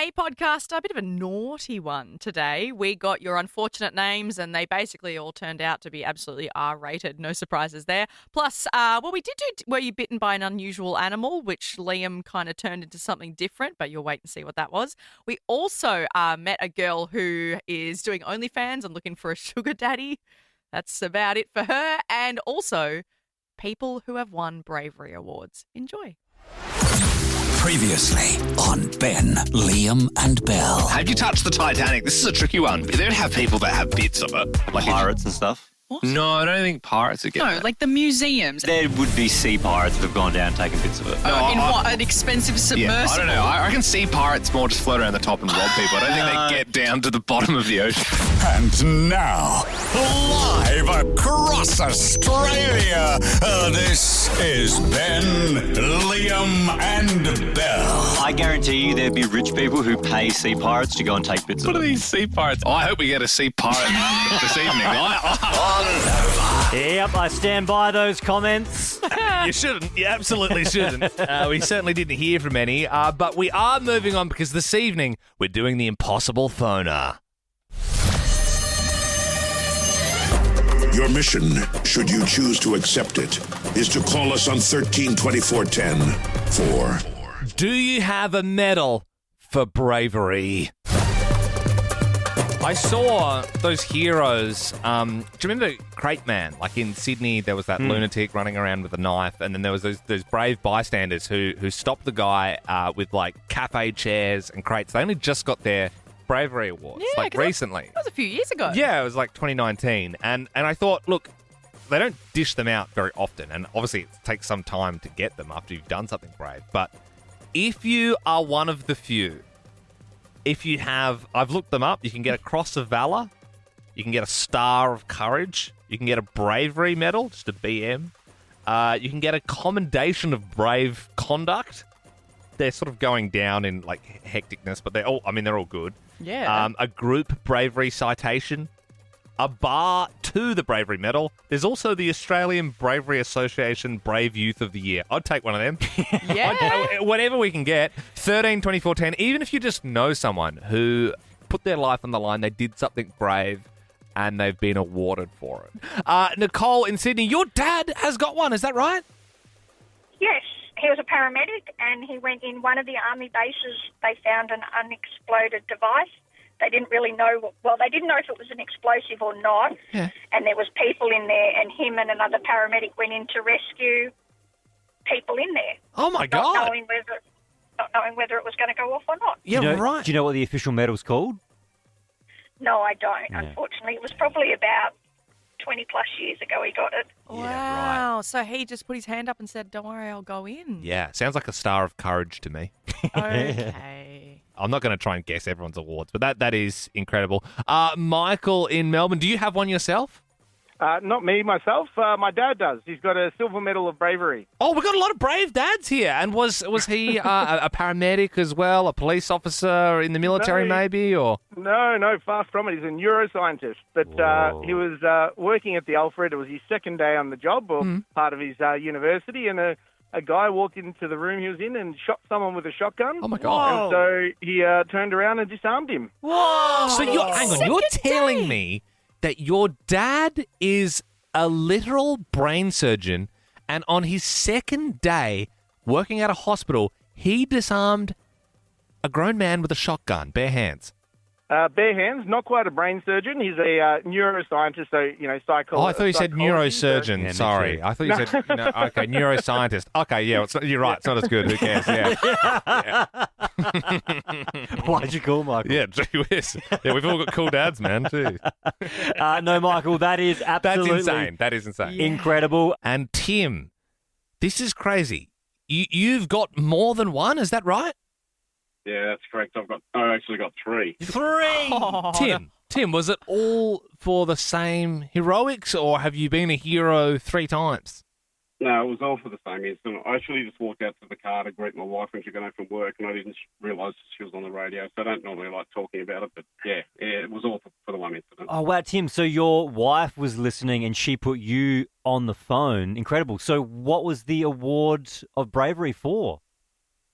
Hey, podcaster, a bit of a naughty one today. We got your unfortunate names and they basically all turned out to be absolutely R-rated. No surprises there. Plus, we did do Were You Bitten by an Unusual Animal, which Liam kind of turned into something different, but you'll wait and see what that was. We also met a girl who is doing OnlyFans and looking for a sugar daddy. That's about it for her. And also, people who have won bravery awards. Enjoy. Previously on Ben, Liam and Belle. Have you touched the Titanic? This is a tricky one. They don't have people that have bits of it. Like pirates and stuff? What? No, I don't think pirates would get No, that. like the museums. There would be sea pirates that have gone down and taken bits of it. In what, an expensive submersible? Yeah, I don't know. I can see pirates more just float around the top and rob people. I don't think they get down to the bottom of the ocean. And now, live across Australia, this is Ben, Liam and Belle. I guarantee you there'd be rich people who pay sea pirates to go and take bits What of are it. these sea pirates? I hope we get a sea pirate this evening. Yep, I stand by those comments. You shouldn't. You absolutely shouldn't. We certainly didn't hear from any, but we are moving on because this evening we're doing the impossible phoner. Your mission, should you choose to accept it, is to call us on 132410 for... Do you have a medal for bravery? I saw those heroes. Do you remember Crate Man? Like in Sydney, there was that lunatic running around with a knife, and then there was those brave bystanders who stopped the guy with like cafe chairs and crates. They only just got their bravery awards, Yeah, like 'cause recently. That was a few years ago. Yeah, it was like 2019. And I thought, look, they don't dish them out very often. And obviously it takes some time to get them after you've done something brave. But if you are one of the few, if you have, I've looked them up, you can get a Cross of Valor, you can get a Star of Courage, you can get a Bravery Medal, just a BM, you can get a Commendation of Brave Conduct. They're sort of going down in like hecticness, but they're all good. Yeah. A group bravery citation, a bar to the bravery medal. There's also the Australian Bravery Association Brave Youth of the Year. I'd take one of them. Yeah. Whatever we can get. 13, 24, 10. Even if you just know someone who put their life on the line, they did something brave, and they've been awarded for it. Nicole in Sydney, your dad has got one. Is that right? Yes, he was a paramedic and he went in one of the army bases. They found an unexploded device. They didn't really know, they didn't know if it was an explosive or not. Yeah. And there was people in there and him and another paramedic went in to rescue people in there. Oh, my Not God. knowing whether it was going to go off or not. Yeah, right. Do you know what the official medal's called? No, I don't, unfortunately. It was probably about 20 plus years ago he got it. Wow. So he just put his hand up and said, don't worry, I'll go in. Yeah, sounds like a Star of Courage to me. Okay. I'm not going to try and guess everyone's awards, but that is incredible. Michael in Melbourne, do you have one yourself? Not me, myself. My dad does. He's got a silver medal of bravery. Oh, we've got a lot of brave dads here. And was he a paramedic as well, a police officer in the military maybe? Or No, far from it. He's a neuroscientist. But he was working at the Alfred. It was his second day on the job, or part of his university, and a guy walked into the room he was in and shot someone with a shotgun. Oh, my God. And so he turned around and disarmed him. Whoa. So you're telling me that your dad is a literal brain surgeon, and on his second day working at a hospital, he disarmed a grown man with a shotgun, bare hands. Bare hands, not quite a brain surgeon. He's a neuroscientist, so, psychologist. Oh, I thought you said neurosurgeon. Yeah, me Sorry. too. I thought you said, okay, neuroscientist. Okay, yeah, you're right. It's not as good. Who cares? Yeah. Why'd you call Michael? Yeah, gee whiz. Yeah, we've all got cool dads, man, too. No, Michael, that is That's absolutely insane. That is insane. incredible. And Tim, this is crazy. You've got more than one, is that right? Yeah, that's correct. I actually got 3. Tim, was it all for the same heroics, or have you been a hero 3 times? No, it was all for the same incident. I actually just walked out to the car to greet my wife when she got home from work, and I didn't realise she was on the radio, so I don't normally like talking about it, but yeah it was all for the one incident. Oh, wow, Tim, so your wife was listening and she put you on the phone. Incredible. So what was the award of bravery for?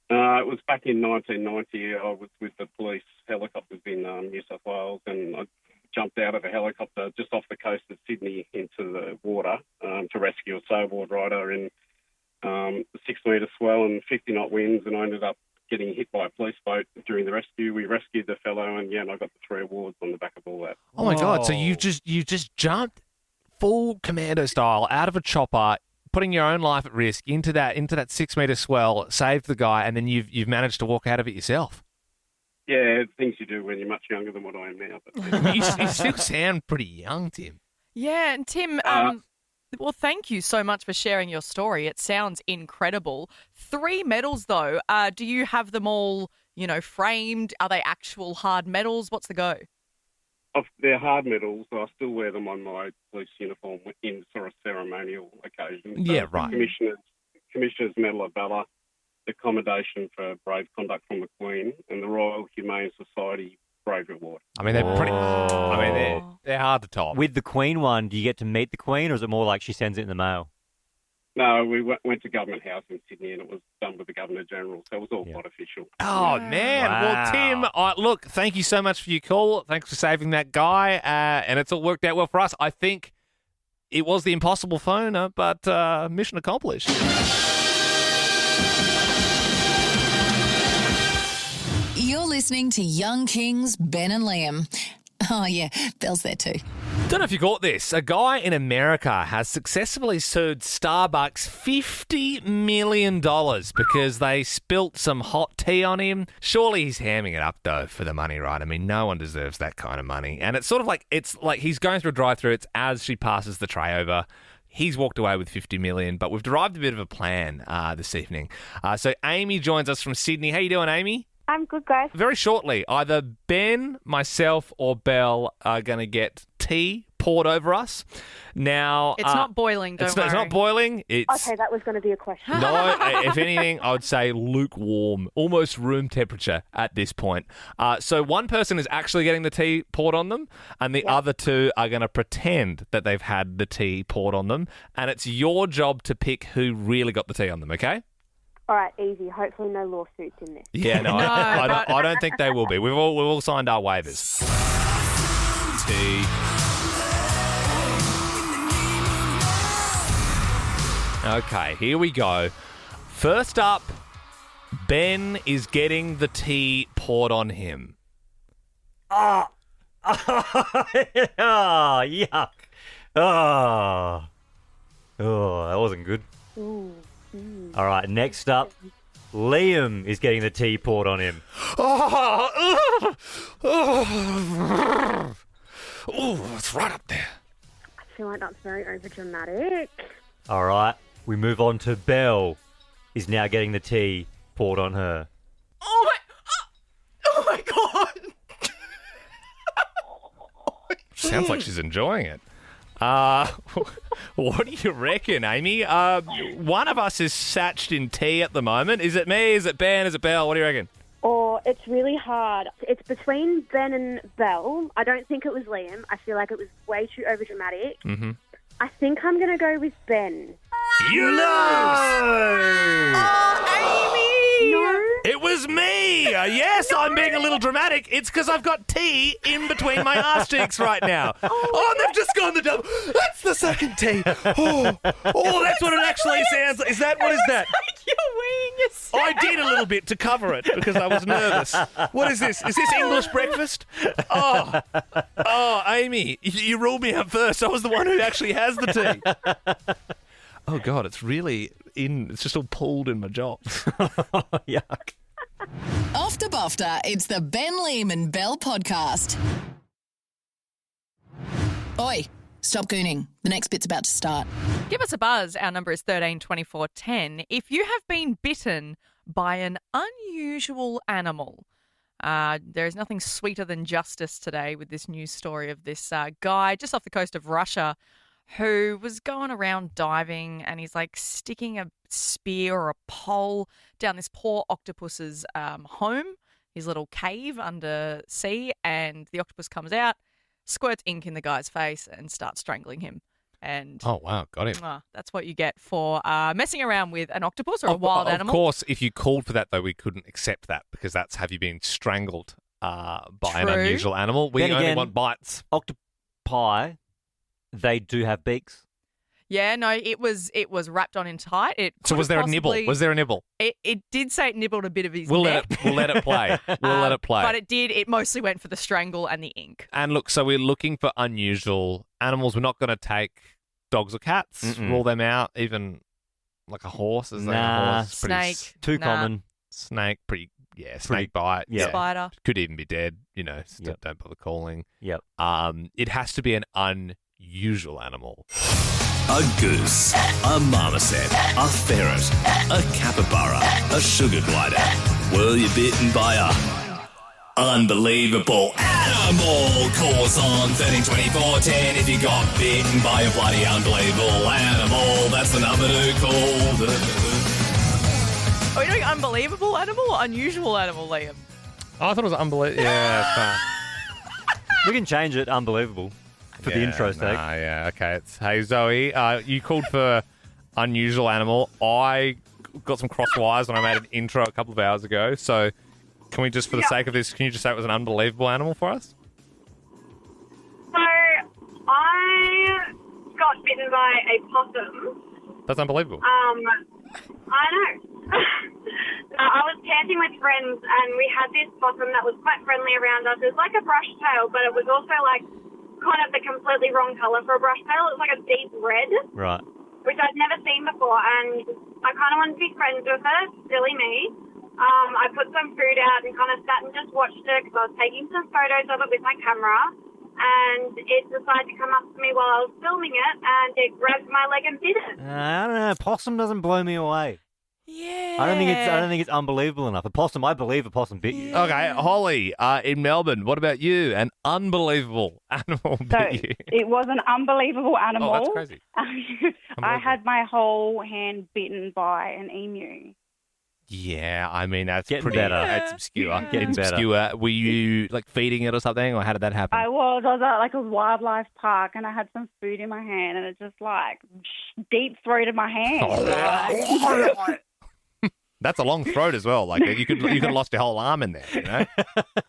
It was back in 1990. I was with the police helicopters in New South Wales, and I jumped out of a helicopter just off the coast of Sydney into the water to rescue a sailboard rider in a 6-metre swell and 50-knot winds, and I ended up getting hit by a police boat during the rescue. We rescued the fellow, and and I got the 3 awards on the back of all that. Oh my God! So you just jumped full commando style out of a chopper, putting your own life at risk into that 6-metre swell, saved the guy, and then you've managed to walk out of it yourself. Yeah, things you do when you're much younger than what I am now. But I mean, you still sound pretty young, Tim. Yeah, and Tim, well, thank you so much for sharing your story. It sounds incredible. 3 medals, though. Do you have them all, framed? Are they actual hard medals? What's the go? They're hard medals. I still wear them on my police uniform in sort of ceremonial occasions. Yeah, right. Commissioner's Medal of Valour, the Commendation for Brave Conduct from the Queen, and the Royal Humane Society Bravery Award. I mean, they're hard to top. With the Queen one, do you get to meet the Queen, or is it more like she sends it in the mail? No, we went to Government House in Sydney, and it was done with the Governor-General, so it was all quite official. Oh, man. Wow. Well, Tim, look, thank you so much for your call. Thanks for saving that guy, and it's all worked out well for us. I think it was the impossible phoner, but mission accomplished. You're listening to Young Kings, Ben and Liam. Oh, yeah, Belle's there too. Don't know if you caught this. A guy in America has successfully sued Starbucks $50 million because they spilt some hot tea on him. Surely he's hamming it up, though, for the money, right? I mean, no one deserves that kind of money. And it's like he's going through a drive-thru. It's as she passes the tray over. He's walked away with $50 million, but we've derived a bit of a plan this evening. So Amy joins us from Sydney. How you doing, Amy? I'm good, guys. Very shortly, either Ben, myself, or Belle are going to get tea poured over us. Now, It's not boiling, don't worry. It's not boiling. It's Okay, that was going to be a question. no. If anything, I would say lukewarm, almost room temperature at this point. So one person is actually getting the tea poured on them, and the other 2 are going to pretend that they've had the tea poured on them. And it's your job to pick who really got the tea on them. Okay? All right, easy. Hopefully no lawsuits in this. Yeah, no, I don't think they will be. We've all signed our waivers. Tea. Okay, here we go. First up, Ben is getting the tea poured on him. Oh, yuck. Oh, that wasn't good. Ooh. All right, next up, Liam is getting the tea poured on him. Oh, it's right up there. I feel like that's very overdramatic. All right, we move on to Belle. Is now getting the tea poured on her. Oh my God. Sounds like she's enjoying it. What do you reckon, Amy? One of us is satched in tea at the moment. Is it me? Is it Ben? Is it Belle? What do you reckon? Oh, it's really hard. It's between Ben and Belle. I don't think it was Liam. I feel like it was way too overdramatic. Mm-hmm. I think I'm going to go with Ben. You lose! Oh, Amy! No. It was me! Yes, I'm being a little dramatic. It's because I've got tea in between my arse cheeks right now. Oh, they've just gone the double. That's the second tea. Oh, that's what it actually sounds like. Is that, what is that? You're weeing yourself. I did a little bit to cover it because I was nervous. What is this? Is this English breakfast? Oh, Amy, you ruled me out first. I was the one who actually has the tea. Oh, God, it's really it's just all pulled in my jaw. Yuck. After BAFTA, it's the Ben, Liam and Belle podcast. Oi, stop gooning. The next bit's about to start. Give us a buzz. Our number is 13 24 10. If you have been bitten by an unusual animal, there is nothing sweeter than justice today with this news story of this guy just off the coast of Russia who was going around diving, and he's like sticking a spear or a pole down this poor octopus's home, his little cave under sea, and the octopus comes out, squirts ink in the guy's face and starts strangling him. And Oh, wow. Got him. that's what you get for messing around with an octopus or a wild animal. Of course, if you called for that, though, we couldn't accept that because that's have you been strangled by an True. unusual animal. We Then only again- want bites. Octopi, they do have beaks. Yeah, no, it was wrapped on in tight. So was there a nibble? Was there a nibble? It did say it nibbled a bit of his We'll neck. let it play. We'll let it play. But it mostly went for the strangle and the ink. And look, so we're looking for unusual animals. We're not going to take dogs or cats, Mm-mm. rule them out, even like a horse. Is there a Nah. horse? Pretty Snake. Too Nah. common. Snake, snake bite. Yeah. Spider. Could even be dead, so Yep. don't bother calling. Yep. It has to be an unusual animal. A goose, a marmoset, a ferret, a capybara, a sugar glider. Were you bitten by a unbelievable animal? Calls on 132410 if you got bitten by a bloody unbelievable animal. That's the number to call. Are we doing unbelievable animal or unusual animal, Liam? Oh, I thought it was unbelievable. Yeah, We can change it. Unbelievable. For the intro sake. Yeah, okay. Hey, Zoe, you called for unusual animal. I got some cross wires when I made an intro a couple of hours ago. So can we just, for the sake of this, can you just say it was an unbelievable animal for us? So, I got bitten by a possum. That's unbelievable. I know. I was camping with friends and we had this possum that was quite friendly around us. It was like a brush tail, but it was also like kind of the completely wrong colour for a brush tail. It was like a deep red, Right. which I'd never seen before, and I kind of wanted to be friends with it. Silly me. I put some food out and kind of sat and just watched it because I was taking some photos of it with my camera, and it decided to come up to me while I was filming it, and it grabbed my leg and bit it. I don't know. Possum doesn't blow me away. Yeah. I don't think it's unbelievable enough. I believe a possum bit you. Okay, Holly, in Melbourne, what about you? An unbelievable animal bit you. It was an unbelievable animal. Oh, that's crazy. I had my whole hand bitten by an emu. Yeah, I mean, that's Getting pretty better. That's obscure. Getting It's better. obscure. Were you, like, feeding it or something, or how did that happen? I was at like a wildlife park and I had some food in my hand and it just like deep throated my hand. Like, That's a long throat as well. Like you could have lost your whole arm in there. You know,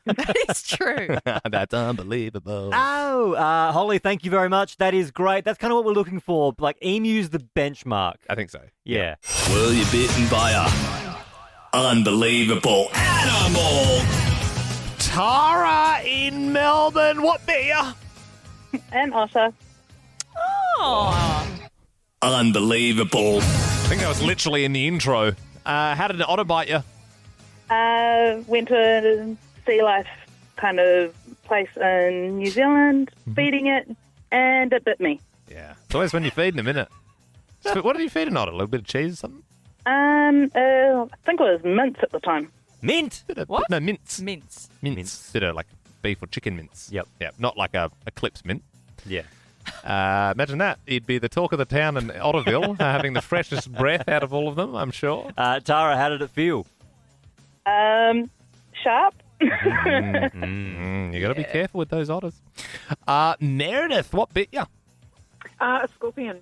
That is true. that's unbelievable. Oh, Holly, thank you very much. That is great. That's kind of what we're looking for. Like, emu's the benchmark. I think so. Yeah. Were you bitten by a unbelievable animal? Tara in Melbourne, what bit ya? And otter. Oh. Unbelievable. I think that was literally in the intro. How did an otter bite you? Went to a sea life kind of place in New Zealand, feeding it, and it bit me. Yeah. It's always when you're feeding them, isn't it? So what did you feed an otter? A little bit of cheese or something? I think it was mince at the time. Mint? What? No, mince. Mince. Mince. Bit of like beef or chicken mince. Yep. Yep. Not like a Eclipse mint. Yeah. Imagine that. He'd be the talk of the town in Otterville, having the freshest breath out of all of them, I'm sure. Tara, how did it feel? Sharp. You got to be careful with those otters. Meredith, what bit you? A scorpion.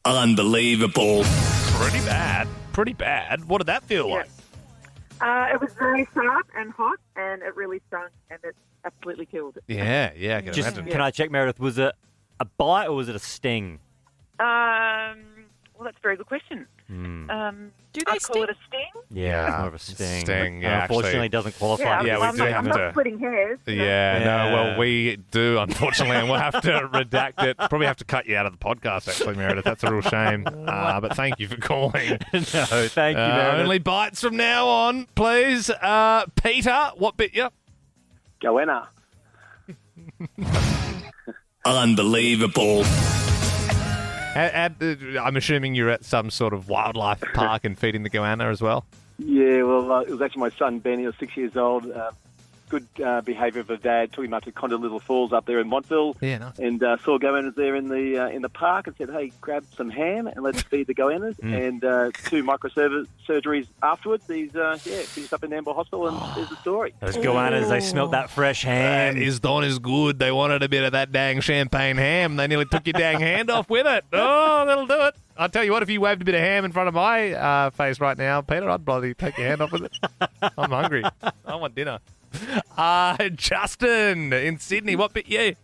Unbelievable. Pretty bad. Pretty bad. What did that feel like? It was very sharp and hot, and it really stung, and it absolutely killed. Yeah, I can Just, imagine. can I check, Meredith, was it a bite or was it a sting? Well, that's a very good question. Do they I call it a sting. Yeah, it's more of a sting. Sting, yeah, Unfortunately, actually. it doesn't qualify. Yeah, we do have I'm to. not splitting hairs. Yeah, no, well, we do, unfortunately, and we'll have to redact it. Probably have to cut you out of the podcast, actually, Meredith. That's a real shame. But thank you for calling. No, thank you, Meredith. Only bites from now on, please. Peter, what bit you? Goanna. Unbelievable. I'm assuming you're at some sort of wildlife park and feeding the goanna as well? Yeah, well, it was actually my son, Ben. He was 6 years old. good behaviour of a dad. Took him up to Condor Little Falls up there in Montville. Yeah, nice. And saw goannas there in the park and said, hey, grab some ham and let's feed the goannas. And 2 microsurgeries afterwards, he's finished up in Nambour Hospital, and there's the story. Those goannas, they smelt that fresh ham. His don is good. They wanted a bit of that dang champagne ham. They nearly took your dang hand off with it. Oh, that'll do it. I'll tell you what, if you waved a bit of ham in front of my face right now, Peter, I'd bloody take your hand off with it. I'm hungry. I want dinner. Justin in Sydney, what bit you?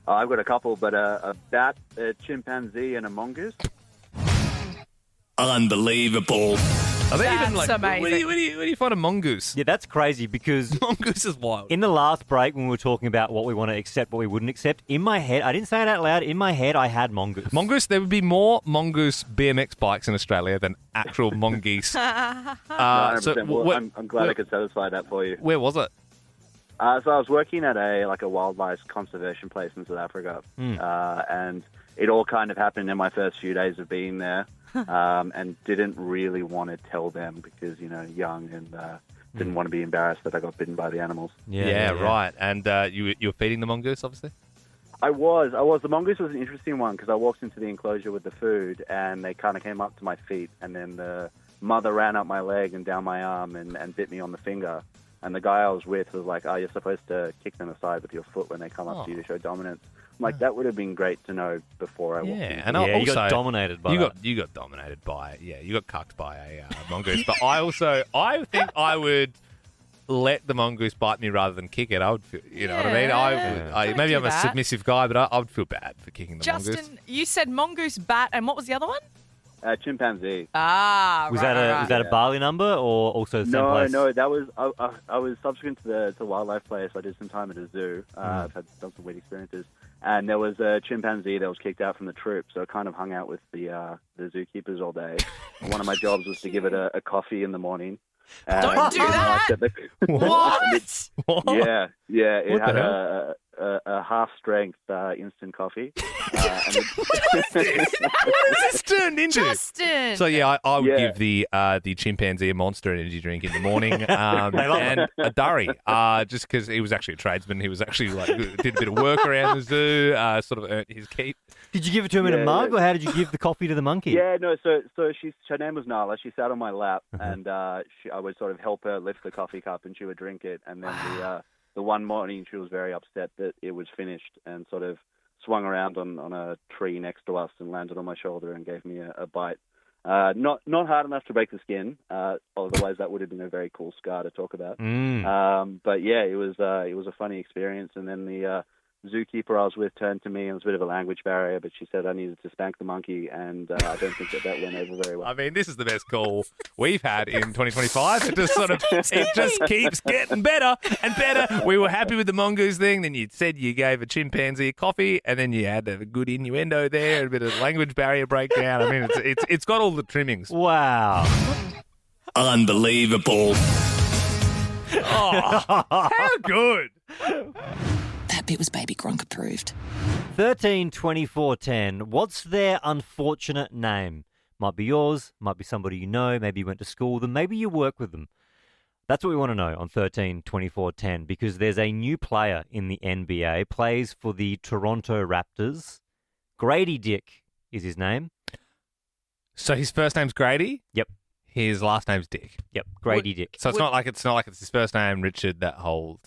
I've got a couple, but a bat, a chimpanzee, and a mongoose. Unbelievable. Are they even That's like, amazing. Where do you find a mongoose? Yeah, that's crazy because Mongoose is wild. in the last break when we were talking about what we want to accept, what we wouldn't accept, in my head, I didn't say it out loud, in my head I had mongoose. Mongoose, there would be more mongoose BMX bikes in Australia than actual mongoose. 100%. Well, I'm glad I could satisfy that for you. Where was it? So I was working at a wildlife conservation place in South Africa, and it all kind of happened in my first few days of being there, and didn't really want to tell them because, young and didn't want to be embarrassed that I got bitten by the animals. Yeah, right. And you were feeding the mongoose, obviously? I was. The mongoose was an interesting one because I walked into the enclosure with the food and they kind of came up to my feet, and then the mother ran up my leg and down my arm and bit me on the finger. And the guy I was with was like, you're supposed to kick them aside with your foot when they come up to you to show dominance. I'm like, that would have been great to know before I walked in. And also, you got dominated by you got dominated by, you got cucked by a mongoose. But I think I would let the mongoose bite me rather than kick it. I would feel, you know what I mean? Maybe I'm a submissive guy, but I would feel bad for kicking the mongoose. Justin, you said mongoose, bat, and what was the other one? Chimpanzee. Was that a Bali number or also the same place? No, that was I was subsequent to the wildlife place. I did some time at a zoo. I've done some weird experiences, and there was a chimpanzee that was kicked out from the troop. So I kind of hung out with the zookeepers all day. One of my jobs was to give it a coffee in the morning. Don't do that. What? Yeah. It had a half-strength instant coffee. What is this turned into? Justin. So I would give the chimpanzee a Monster energy drink in the morning and a durry, just because he was actually a tradesman. He was actually did a bit of work around the zoo, sort of earned his keep. Did you give it to him in a mug, or how did you give the coffee to the monkey? Yeah, no. So her name was Nala. She sat on my lap, and I would sort of help her lift the coffee cup, and she would drink it. And then the one morning she was very upset that it was finished, and sort of swung around on a tree next to us and landed on my shoulder and gave me a bite. Not hard enough to break the skin. Otherwise, that would have been a very cool scar to talk about. But yeah, it was a funny experience. And then the zookeeper I was with turned to me, and it was a bit of a language barrier, but she said I needed to spank the monkey, and I don't think that went over very well. I mean, this is the best call we've had in 2025. It just keeps getting better and better. We were happy with the mongoose thing. Then you said you gave a chimpanzee a coffee, and then you had a good innuendo there, a bit of language barrier breakdown. I mean, it's got all the trimmings. Wow. Unbelievable. Oh, how good. That bit was Baby Gronk approved. 13 24 10. What's their unfortunate name? Might be yours, might be somebody you know, maybe you went to school with them, maybe you work with them. That's what we want to know on 13 24 10, because there's a new player in the NBA, plays for the Toronto Raptors. Grady Dick is his name. So his first name's Grady? Yep. His last name's Dick. Yep, Grady Dick. So it's not like it's his first name, Richard.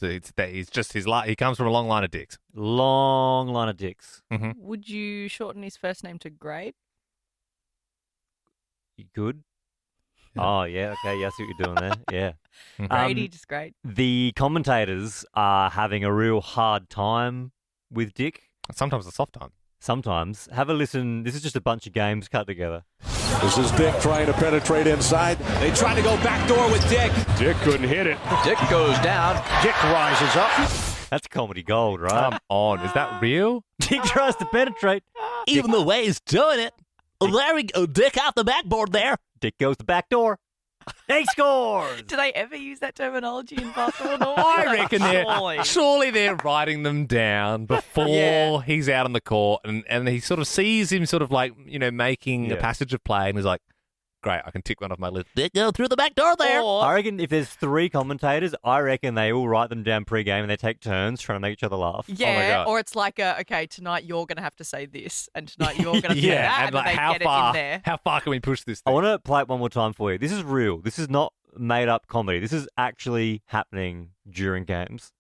He's just he comes from a long line of dicks. Long line of dicks. Mm-hmm. Would you shorten his first name to Grade? You good? Oh yeah, okay. Yeah, I see what you're doing there. Yeah, Grady, just great. The commentators are having a real hard time with Dick. Sometimes a soft time. Sometimes. Have a listen. This is just a bunch of games cut together. This is Dick trying to penetrate inside. They try to go backdoor with Dick. Dick couldn't hit it. Dick goes down. Dick rises up. That's comedy gold, right? Come on. Is that real? Dick tries to penetrate. Even the way he's doing it. There we go. Dick out the backboard there. Dick goes the back door. He scores! Do they ever use that terminology in basketball? I reckon surely they're writing them down before he's out on the court, and he sort of sees him sort of like, making a passage of play, and he's like, great. I can tick one off my list. They go through the back door there. I reckon if there's 3 commentators, I reckon they all write them down pre-game and they take turns trying to make each other laugh. Yeah, or it's like, okay, tonight you're going to have to say this, and tonight you're going to say that, and and like, they how get far? it in there. How far can we push this I thing? want to play it one more time for you. This is real. This is not made-up comedy. This is actually happening during games.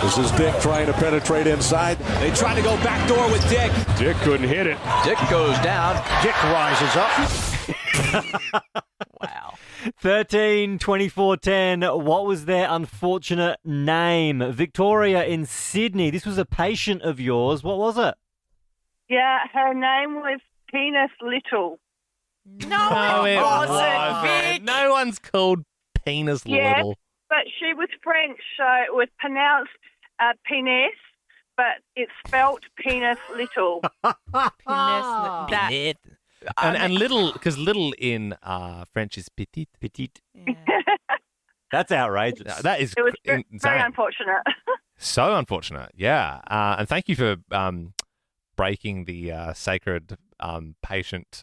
This is Dick trying to penetrate inside. They try to go back door with Dick. Dick couldn't hit it. Dick goes down. Dick rises up. Wow. 13, 24, 10. What was their unfortunate name? Victoria in Sydney. This was a patient of yours. What was it? Yeah, her name was Penis Little. No, it wasn't, Vic. No one's called Penis Yeah, Little. but she was French, so it was pronounced penis, but it's spelt Penis Little. That, And little, because little in French is petite. Petite. That's outrageous. That is It was very insane. unfortunate. So unfortunate, yeah. And thank you for breaking the sacred patient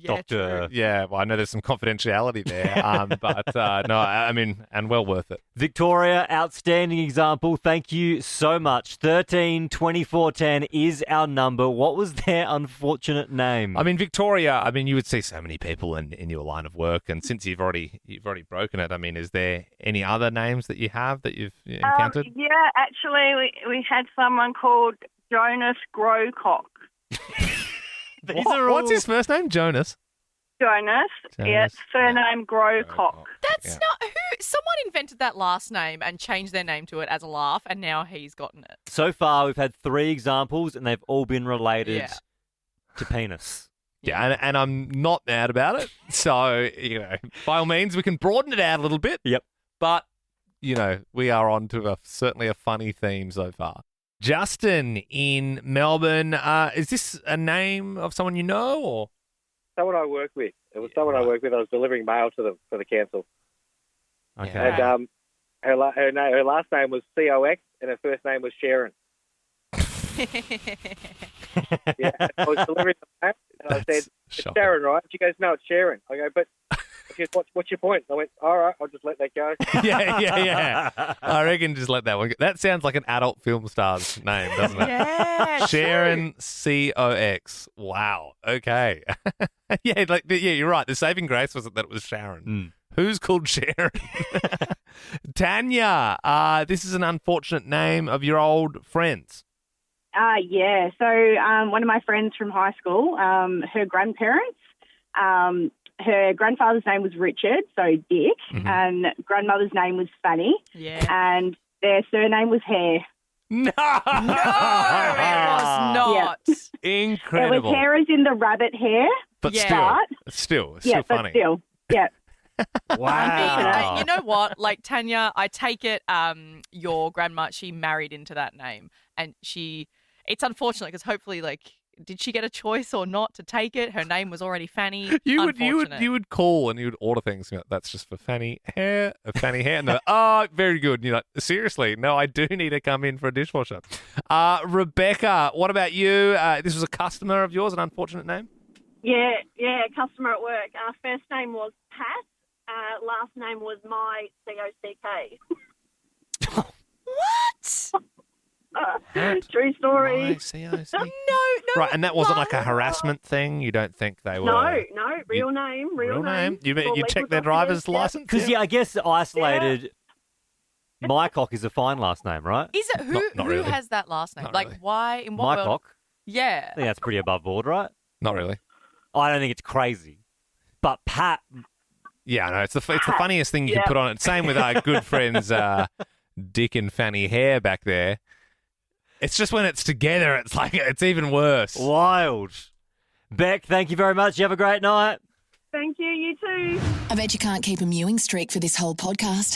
doctor. Yeah, well, I know there's some confidentiality there, but no, I mean, and well worth it. Victoria, outstanding example. Thank you so much. 13, 24, 10 is our number. What was their unfortunate name? I mean, Victoria, I mean, you would see so many people in your line of work, and since you've already broken it, I mean, is there any other names that you have that you've encountered? Yeah, actually, we had someone called Jonas Growcock. What's his first name? Jonas. Jonas. Yeah, surname Growcock. That's not who. Someone invented that last name and changed their name to it as a laugh, and now he's gotten it. So far, we've had 3 examples, and they've all been related to penis. Yeah, and I'm not mad about it. So, by all means, we can broaden it out a little bit. Yep. But, we are on to certainly a funny theme so far. Justin in Melbourne, is this a name of someone you know, or? Someone I work with. It was someone I work with. I was delivering mail to them for the council. Okay. And her last name was COX and her first name was Sharon. Yeah, I was delivering the mail and I said, "It's shocking. Sharon, right?" She goes, "No, it's Sharon." I go, "But she goes, what's your point?" I went, "All right, I'll just let that go." Yeah. I reckon just let that one go. That sounds like an adult film star's name, doesn't it? Yeah, Sharon COX. Wow. Okay. Yeah, you're right. The saving grace wasn't that it was Sharon. Who's called Sharon? Tanya, this is an unfortunate name of your old friends. Yeah. So one of my friends from high school, her grandparents, her grandfather's name was Richard, so Dick, and grandmother's name was Fanny. Yeah. And their surname was Hare. No, it was not. Yeah. Incredible. It was hair as in the rabbit hair. But Yeah. still Yeah, but funny. still, yeah. Wow. You know what? Like, Tanya, I take it your grandma, she married into that name. And it's unfortunate because hopefully, did she get a choice or not to take it? Her name was already Fanny. You would call and you would order things. That's just for Fanny Hair, Fanny Hair. And they're like, oh, very good. And you're like, seriously? No, I do need to come in for a dishwasher. Rebecca, what about you? This was a customer of yours, an unfortunate name? Yeah, customer at work. First name was Pat. Last name was my COCK. What? True story. No. Right, and that wasn't like a harassment thing? You don't think they were... No, real name. You check their driver's license? Because, I guess isolated... Mycock is a fine last name, right? Is it? Who really. has that last name? Not Like, really. why? In what Mycock? world? Yeah. I think that's pretty above board, right? Not really. I don't think it's crazy. But Pat... Yeah, no, it's the funniest thing you can put on it. Same with our good friends Dick and Fanny Hair back there. It's just when it's together, it's even worse. Wild. Beck, thank you very much. You have a great night. Thank you. You too. I bet you can't keep a mewing streak for this whole podcast.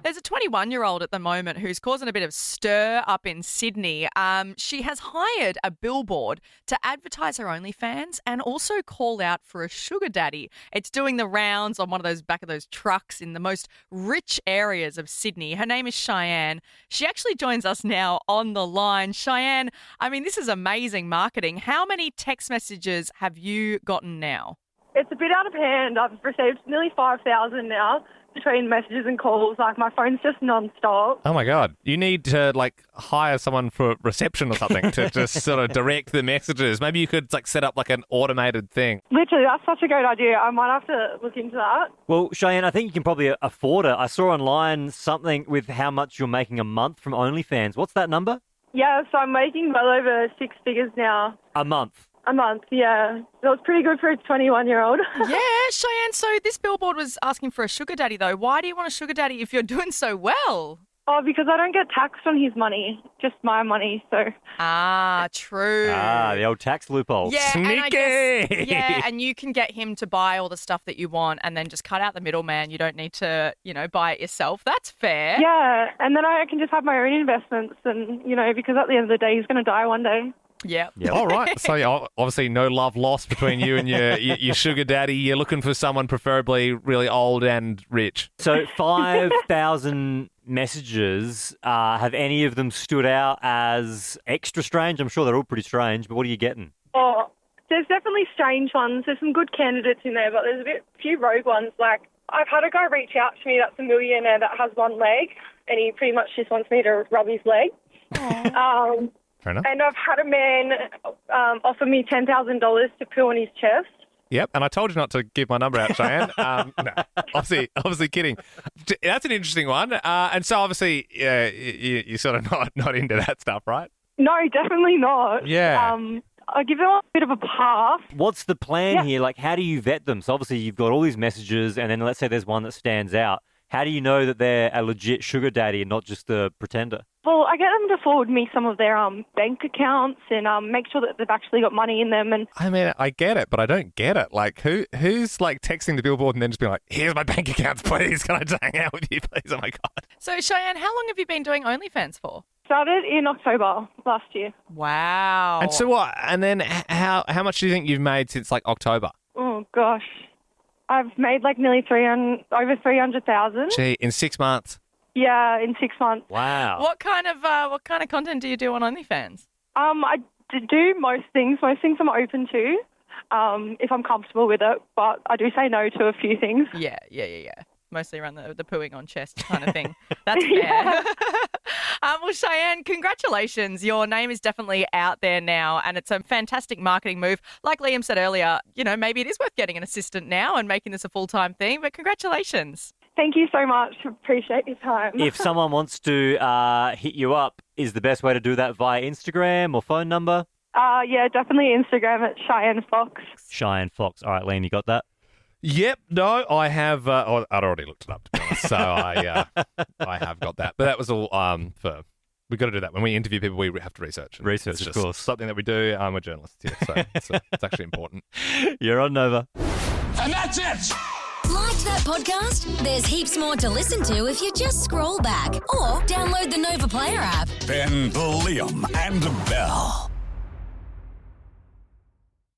There's a 21-year-old at the moment who's causing a bit of stir up in Sydney. She has hired a billboard to advertise her OnlyFans and also call out for a sugar daddy. It's doing the rounds on one of those back of those trucks in the most rich areas of Sydney. Her name is Shianne. She actually joins us now on the line. Shianne, I mean, this is amazing marketing. How many text messages have you gotten now? It's a bit out of hand. I've received nearly 5,000 now between messages and calls. Like, my phone's just non-stop. Oh, my God. You need to, like, hire someone for reception or something to just sort of direct the messages. Maybe you could, like, set up, like, an automated thing. Literally, that's such a great idea. I might have to look into that. Well, Shianne, I think you can probably afford it. I saw online something with how much you're making a month from OnlyFans. What's that number? Yeah, so I'm making well over 6 figures now. A month. A month, yeah. That was pretty good for a 21-year-old. Yeah, Shianne, so this billboard was asking for a sugar daddy, though. Why do you want a sugar daddy if you're doing so well? Oh, because I don't get taxed on his money, just my money, so... Ah, true. Ah, the old tax loophole. Yeah, Sneaky! and I guess, yeah, and you can get him to buy all the stuff that you want and then just cut out the middleman. You don't need to, buy it yourself. That's fair. Yeah, and then I can just have my own investments and, because at the end of the day, he's going to die one day. Yep. All right. So obviously no love lost between you and your sugar daddy. You're looking for someone preferably really old and rich. So 5,000 messages. Have any of them stood out as extra strange? I'm sure they're all pretty strange, but what are you getting? Oh, there's definitely strange ones. There's some good candidates in there, but there's a few rogue ones. Like, I've had a guy reach out to me that's a millionaire that has one leg, and he pretty much just wants me to rub his leg. Fair enough. And I've had a man offer me $10,000 to poo on his chest. Yep, and I told you not to give my number out, Shianne. No, obviously kidding. That's an interesting one. And so obviously you're sort of not into that stuff, right? No, definitely not. Yeah. I give them a bit of a pass. What's the plan here? Like, how do you vet them? So obviously you've got all these messages, and then let's say there's one that stands out. How do you know that they're a legit sugar daddy and not just a pretender? Well, I get them to forward me some of their bank accounts and make sure that they've actually got money in them. And I mean, I get it, but I don't get it. Like, who's like texting the billboard and then just being like, "Here's my bank accounts, please. Can I just hang out with you, please?" Oh my God. So, Shianne, how long have you been doing OnlyFans for? Started in October last year. Wow. And so what? And then how much do you think you've made since like October? Oh gosh, I've made like nearly over 300,000. Gee, in 6 months. Yeah, in 6 months. Wow. What kind of content do you do on OnlyFans? I do most things. Most things I'm open to, if I'm comfortable with it. But I do say no to a few things. Yeah. Mostly around the pooing on chest kind of thing. That's fair. Well, Shianne, congratulations. Your name is definitely out there now, and it's a fantastic marketing move. Like Liam said earlier, maybe it is worth getting an assistant now and making this a full-time thing, but congratulations. Thank you so much. Appreciate your time. If someone wants to hit you up, is the best way to do that via Instagram or phone number? Yeah, definitely Instagram at Shianne Fox. Shianne Fox. All right, Liam, you got that? Yep, no, I have. I'd already looked it up, to be honest, so I have got that. But that was all we've got to do that when we interview people. We have to research. Research, it's of just course. something that we do. We're journalists here, so it's actually important. You're on Nova, and that's it. Like that podcast? There's heaps more to listen to if you just scroll back or download the Nova Player app. Ben, Liam, and Bell.